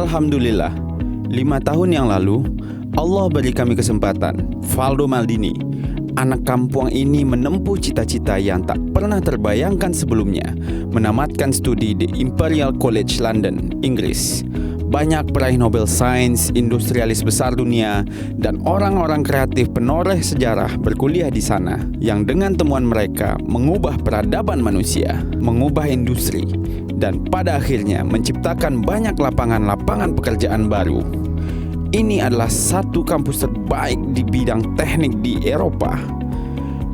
Alhamdulillah, 5 tahun yang lalu, Allah beri kami kesempatan. Valdo Maldini, anak kampung ini menempuh cita-cita yang tak pernah terbayangkan sebelumnya, menamatkan studi di Imperial College London, Inggris. Banyak peraih Nobel Sains, industrialis besar dunia, dan orang-orang kreatif penoreh sejarah berkuliah di sana, yang dengan temuan mereka mengubah peradaban manusia, mengubah industri, dan pada akhirnya menciptakan banyak lapangan-lapangan pekerjaan baru. Ini adalah satu kampus terbaik di bidang teknik di Eropa.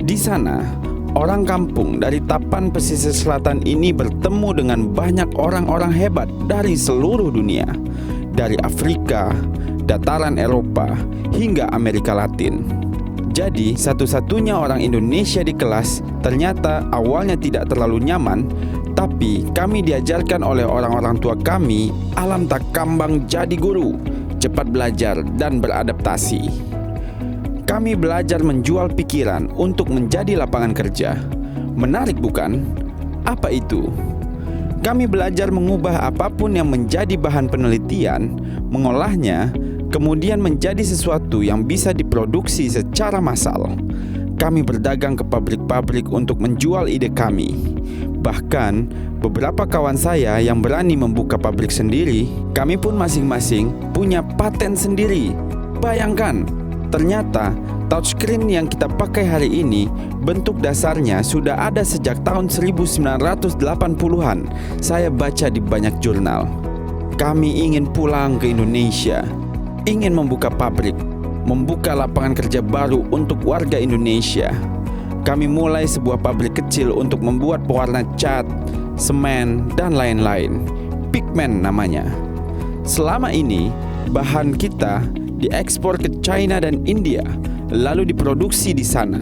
Di sana, orang kampung dari Tapan pesisir selatan ini bertemu dengan banyak orang-orang hebat dari seluruh dunia, dari Afrika, dataran Eropa, hingga Amerika Latin. Jadi, satu-satunya orang Indonesia di kelas ternyata awalnya tidak terlalu nyaman, tapi kami diajarkan oleh orang-orang tua kami, alam tak kambang jadi guru, cepat belajar dan beradaptasi. Kami belajar menjual pikiran untuk menjadi lapangan kerja. Menarik bukan? Apa itu? Kami belajar mengubah apapun yang menjadi bahan penelitian, mengolahnya, kemudian menjadi sesuatu yang bisa diproduksi secara massal. Kami berdagang ke pabrik-pabrik untuk menjual ide kami. Bahkan, beberapa kawan saya yang berani membuka pabrik sendiri, kami pun masing-masing punya paten sendiri. Bayangkan, ternyata touchscreen yang kita pakai hari ini bentuk dasarnya sudah ada sejak tahun 1980-an. Saya baca di banyak jurnal. Kami ingin pulang ke Indonesia, ingin membuka pabrik, membuka lapangan kerja baru untuk warga Indonesia. Kami mulai sebuah pabrik kecil untuk membuat pewarna cat, semen, dan lain-lain. Pigment namanya. Selama ini, bahan kita diekspor ke China dan India, lalu diproduksi di sana.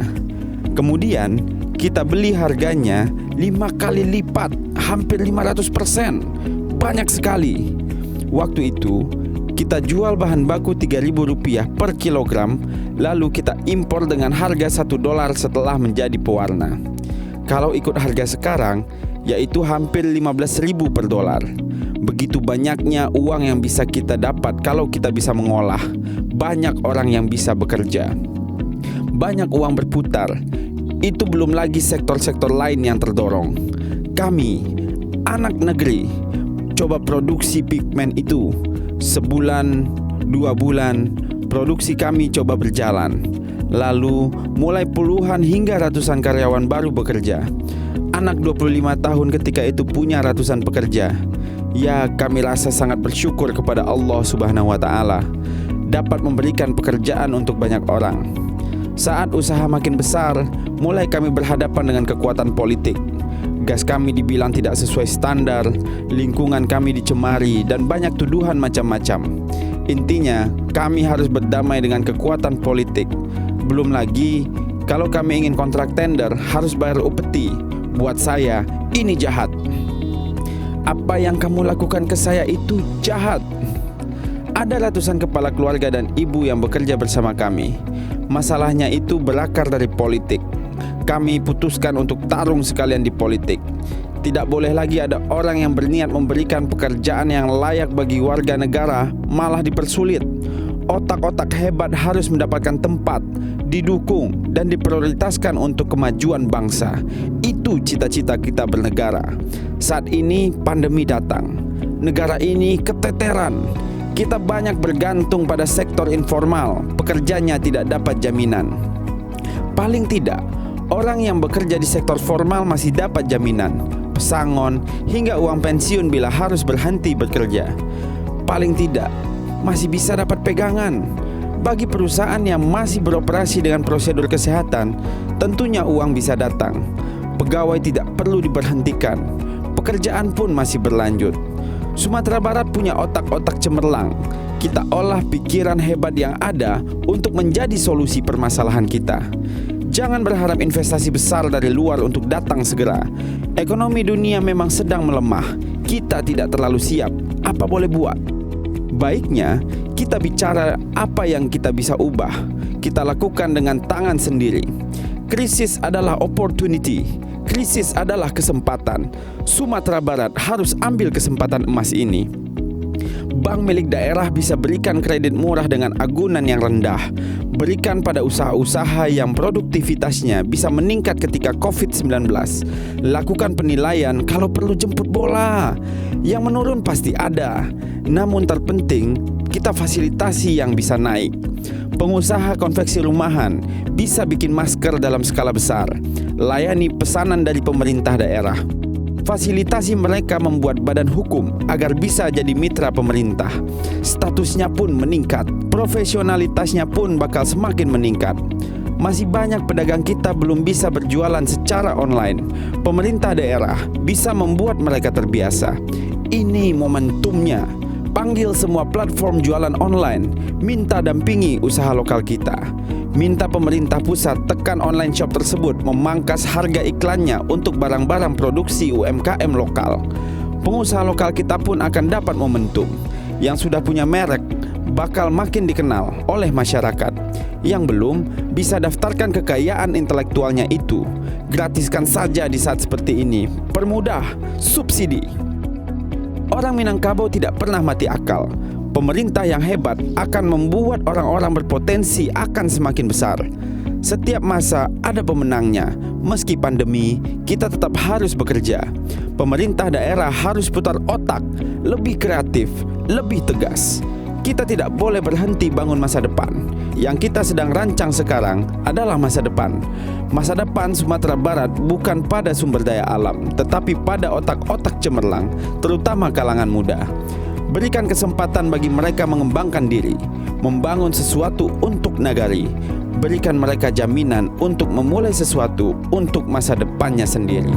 Kemudian, kita beli harganya 5 kali lipat, hampir 500%. Banyak sekali. Waktu itu, kita jual bahan baku Rp3.000 per kilogram, lalu kita impor dengan harga $1 setelah menjadi pewarna. Kalau ikut harga sekarang, yaitu hampir 15.000 per dolar. Begitu banyaknya uang yang bisa kita dapat kalau kita bisa mengolah. Banyak orang yang bisa bekerja. Banyak uang berputar. Itu belum lagi sektor-sektor lain yang terdorong. Kami, anak negeri, coba produksi pigmen itu. Sebulan, 2 bulan, produksi kami coba berjalan. Lalu mulai puluhan hingga ratusan karyawan baru bekerja. Anak 25 tahun ketika itu punya ratusan pekerja. Ya, kami rasa sangat bersyukur kepada Allah Subhanahu wa Ta'ala dapat memberikan pekerjaan untuk banyak orang. Saat usaha makin besar, mulai kami berhadapan dengan kekuatan politik. Gas kami dibilang tidak sesuai standar, lingkungan kami dicemari, dan banyak tuduhan macam-macam. Intinya, kami harus berdamai dengan kekuatan politik. Belum lagi, kalau kami ingin kontrak tender, harus bayar upeti. Buat saya, ini jahat. Apa yang kamu lakukan ke saya itu jahat. Ada ratusan kepala keluarga dan ibu yang bekerja bersama kami. Masalahnya itu berakar dari politik. Kami putuskan untuk tarung sekalian di politik. Tidak boleh lagi ada orang yang berniat memberikan pekerjaan yang layak bagi warga negara, malah dipersulit. Otak-otak hebat harus mendapatkan tempat, didukung, dan diprioritaskan untuk kemajuan bangsa. Itu cita-cita kita bernegara. Saat ini pandemi datang. Negara ini keteteran. Kita banyak bergantung pada sektor informal. Pekerjanya tidak dapat jaminan. Paling tidak, orang yang bekerja di sektor formal masih dapat jaminan, pesangon, hingga uang pensiun bila harus berhenti bekerja. Paling tidak, masih bisa dapat pegangan. Bagi perusahaan yang masih beroperasi dengan prosedur kesehatan, tentunya uang bisa datang. Pegawai tidak perlu diberhentikan. Pekerjaan pun masih berlanjut. Sumatera Barat punya otak-otak cemerlang. Kita olah pikiran hebat yang ada untuk menjadi solusi permasalahan kita. Jangan berharap investasi besar dari luar untuk datang segera. Ekonomi dunia memang sedang melemah. Kita tidak terlalu siap. Apa boleh buat? Baiknya kita bicara apa yang kita bisa ubah. Kita lakukan dengan tangan sendiri. Krisis adalah opportunity. Krisis adalah kesempatan. Sumatera Barat harus ambil kesempatan emas ini. Bank milik daerah bisa berikan kredit murah dengan agunan yang rendah. Berikan pada usaha-usaha yang produktivitasnya bisa meningkat ketika COVID-19. Lakukan penilaian kalau perlu jemput bola. Yang menurun pasti ada. Namun terpenting, kita fasilitasi yang bisa naik. Pengusaha konveksi rumahan bisa bikin masker dalam skala besar. Layani pesanan dari pemerintah daerah. Fasilitasi mereka membuat badan hukum agar bisa jadi mitra pemerintah. Statusnya pun meningkat, profesionalitasnya pun bakal semakin meningkat. Masih banyak pedagang kita belum bisa berjualan secara online. Pemerintah daerah bisa membuat mereka terbiasa. Ini momentumnya. Panggil semua platform jualan online, minta dampingi usaha lokal kita. Minta pemerintah pusat tekan online shop tersebut memangkas harga iklannya untuk barang-barang produksi UMKM lokal. Pengusaha lokal kita pun akan dapat momentum. Yang sudah punya merek bakal makin dikenal oleh masyarakat. Yang belum bisa daftarkan kekayaan intelektualnya itu. Gratiskan saja di saat seperti ini. Permudah, subsidi. Orang Minangkabau tidak pernah mati akal. Pemerintah yang hebat akan membuat orang-orang berpotensi akan semakin besar. Setiap masa ada pemenangnya. Meski pandemi, kita tetap harus bekerja. Pemerintah daerah harus putar otak, lebih kreatif, lebih tegas. Kita tidak boleh berhenti bangun masa depan. Yang kita sedang rancang sekarang adalah masa depan. Masa depan Sumatera Barat bukan pada sumber daya alam, tetapi pada otak-otak cemerlang, terutama kalangan muda. Berikan kesempatan bagi mereka mengembangkan diri, membangun sesuatu untuk nagari. Berikan mereka jaminan untuk memulai sesuatu untuk masa depannya sendiri.